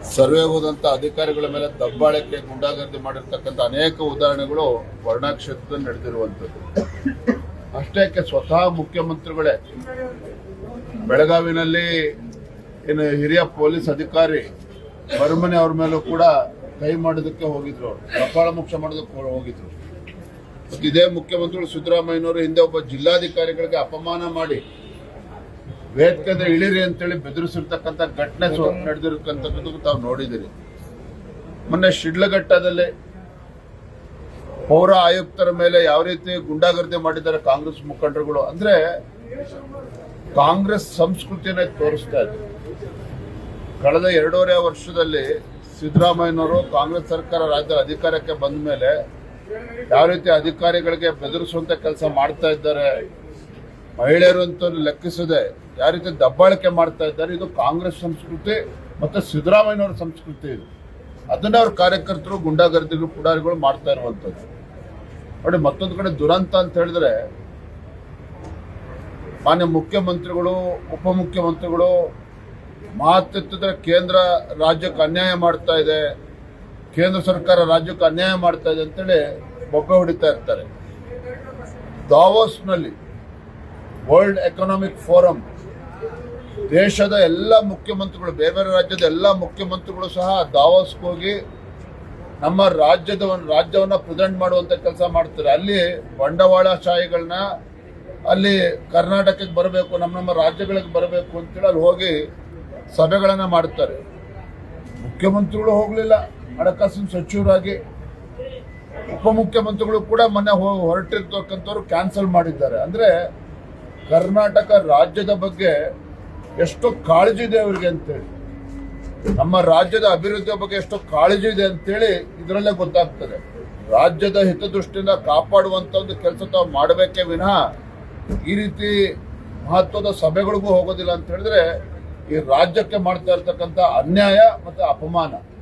Survey ಹೋದಂತ ಅಧಿಕಾರಿಗಳ ಮೇಲೆ ದಬ್ಬಾಳಿಕೆ ಗುಂಡಾಗರ್ದಿ ಮಾಡಿರ್ತಕ್ಕಂಥ ಅನೇಕ ಉದಾಹರಣೆಗಳು ವರ್ಣಾ ಕ್ಷೇತ್ರದಲ್ಲಿ ನಡೆದಿರುವಂಥದ್ದು. ಅಷ್ಟೇ ಸ್ವತಃ ಮುಖ್ಯಮಂತ್ರಿಗಳೇ ಬೆಳಗಾವಿನಲ್ಲಿ ಏನು ಹಿರಿಯ ಪೊಲೀಸ್ ಅಧಿಕಾರಿ ಬರ್ಮನೆ ಅವ್ರ ಮೇಲೂ ಕೂಡ ಕೈ ಮಾಡೋದಕ್ಕೆ ಹೋಗಿದ್ರು, ಅವರು ಕಪಾಳ ಮೋಕ್ಷ ಮಾಡೋದಕ್ಕೆ ಹೋಗಿದ್ರು. ಇದೇ ಮುಖ್ಯಮಂತ್ರಿಗಳು ಸಿದ್ದರಾಮಯ್ಯನವರು ಹಿಂದೆ ಒಬ್ಬ ಜಿಲ್ಲಾಧಿಕಾರಿಗಳಿಗೆ ಅಪಮಾನ ಮಾಡಿ ವೇದಿಕೆಯಿಂದ ಇಳಿರಿ ಅಂತೇಳಿ ಬೆದರಿಸಿರ್ತಕ್ಕಂಥ ಘಟನೆ ನಡೆದಿರ್ತಕ್ಕಂಥದ್ದು ತಾವು ನೋಡಿದಿರಿ. ಮೊನ್ನೆ ಶಿಡ್ಲಘಟ್ಟದಲ್ಲಿ ಪೌರ ಆಯುಕ್ತರ ಮೇಲೆ ಯಾವ ರೀತಿ ಗುಂಡಾಗರ್ದಿ ಮಾಡಿದ್ದಾರೆ ಕಾಂಗ್ರೆಸ್ ಮುಖಂಡರುಗಳು ಅಂದ್ರೆ ಕಾಂಗ್ರೆಸ್ ಸಂಸ್ಕೃತಿನೇ ತೋರಿಸ್ತಾ ಇದೆ. ಕಳೆದ 2.5 ವರ್ಷದಲ್ಲಿ ಸಿದ್ದರಾಮಯ್ಯನವರು ಕಾಂಗ್ರೆಸ್ ಸರ್ಕಾರ ರಾಜ್ಯದ ಅಧಿಕಾರಕ್ಕೆ ಬಂದ ಮೇಲೆ ಯಾವ ರೀತಿ ಅಧಿಕಾರಿಗಳಿಗೆ ಬೆದರಿಸುವಂತ ಕೆಲಸ ಮಾಡ್ತಾ ಇದ್ದಾರೆ, ಮಹಿಳೆಯರು ಅಂತ ಲೆಕ್ಕಿಸದೆ ಯಾವ ರೀತಿ ದಬ್ಬಾಳಿಕೆ ಮಾಡ್ತಾ ಇದ್ದಾರೆ. ಇದು ಕಾಂಗ್ರೆಸ್ ಸಂಸ್ಕೃತಿ ಮತ್ತೆ ಸಿದ್ದರಾಮಯ್ಯನವರ ಸಂಸ್ಕೃತಿ. ಇದು ಅದನ್ನೇ ಅವ್ರ ಕಾರ್ಯಕರ್ತರು ಗುಂಡಾಗರ್ದಿಗಳು ಪುಡಾರಿಗಳು ಮಾಡ್ತಾ ಇರುವಂತದ್ದು ನೋಡಿ. ಮತ್ತೊಂದು ಕಡೆ ದುರಂತ ಅಂತ ಹೇಳಿದ್ರೆ ಮಾನ್ಯ ಮುಖ್ಯಮಂತ್ರಿಗಳು ಉಪಮುಖ್ಯಮಂತ್ರಿಗಳು ಮಾತೆತ್ತಿದ್ರೆ ಕೇಂದ್ರ ರಾಜ್ಯಕ್ಕೆ ಅನ್ಯಾಯ ಮಾಡ್ತಾ ಇದೆ, ಕೇಂದ್ರ ಸರ್ಕಾರ ರಾಜ್ಯಕ್ಕೆ ಅನ್ಯಾಯ ಮಾಡ್ತಾ ಇದೆ ಅಂತೇಳಿ ಬೊಬ್ಬೆ ಹೊಡಿತಾ ಇರ್ತಾರೆ. ದಾವೋಸ್ನಲ್ಲಿ ವರ್ಲ್ಡ್ ಎಕನಾಮಿಕ್ ಫೋರಂ ದೇಶದ ಎಲ್ಲ ಮುಖ್ಯಮಂತ್ರಿಗಳು, ಬೇರೆ ಬೇರೆ ರಾಜ್ಯದ ಎಲ್ಲ ಮುಖ್ಯಮಂತ್ರಿಗಳು ಸಹ ದಾವೋಸ್ಗೆ ಹೋಗಿ ನಮ್ಮ ರಾಜ್ಯವನ್ನ ಪ್ರೆಸೆಂಟ್ ಮಾಡುವಂತ ಕೆಲಸ ಮಾಡ್ತಾರೆ. ಅಲ್ಲಿ ಬಂಡವಾಳಶಾಹಿಗಳನ್ನ ಅಲ್ಲಿ ಕರ್ನಾಟಕಕ್ಕೆ ಬರಬೇಕು, ನಮ್ಮ ರಾಜ್ಯಗಳಿಗೆ ಬರಬೇಕು ಅಂತೇಳಿ ಅಲ್ಲಿ ಹೋಗಿ ಸಭೆಗಳನ್ನ ಮಾಡ್ತಾರೆ. ಮುಖ್ಯಮಂತ್ರಿಗಳು ಹೋಗ್ಲಿಲ್ಲ, ಹಣಕಾಸಿನ ಸಚಿವರಾಗಿ ಉಪಮುಖ್ಯಮಂತ್ರಿಗಳು ಕೂಡ ಮೊನ್ನೆ ಹೊರಟಿರ್ತಕ್ಕಂಥವ್ರು ಕ್ಯಾನ್ಸಲ್ ಮಾಡಿದ್ದಾರೆ. ಅಂದ್ರೆ ಕರ್ನಾಟಕ ರಾಜ್ಯದ ಬಗ್ಗೆ ಎಷ್ಟು ಕಾಳಜಿ ಇದೆ ಅವರಿಗೆ ಅಂತೇಳಿ, ನಮ್ಮ ರಾಜ್ಯದ ಅಭಿವೃದ್ಧಿಯ ಬಗ್ಗೆ ಎಷ್ಟು ಕಾಳಜಿ ಇದೆ ಅಂತೇಳಿ ಇದರಲ್ಲೇ ಗೊತ್ತಾಗ್ತದೆ. ರಾಜ್ಯದ ಹಿತದೃಷ್ಟಿಯಿಂದ ಕಾಪಾಡುವಂತ ಒಂದು ಕೆಲಸ ತಾವು ಮಾಡಬೇಕೇ ವಿನಃ ಈ ರೀತಿ ಮಹತ್ವದ ಸಭೆಗಳಿಗೂ ಹೋಗೋದಿಲ್ಲ ಅಂತ ಹೇಳಿದ್ರೆ ಈ ರಾಜ್ಯಕ್ಕೆ ಮಾಡ್ತಾ ಇರ್ತಕ್ಕಂಥ ಅನ್ಯಾಯ ಮತ್ತೆ ಅಪಮಾನ.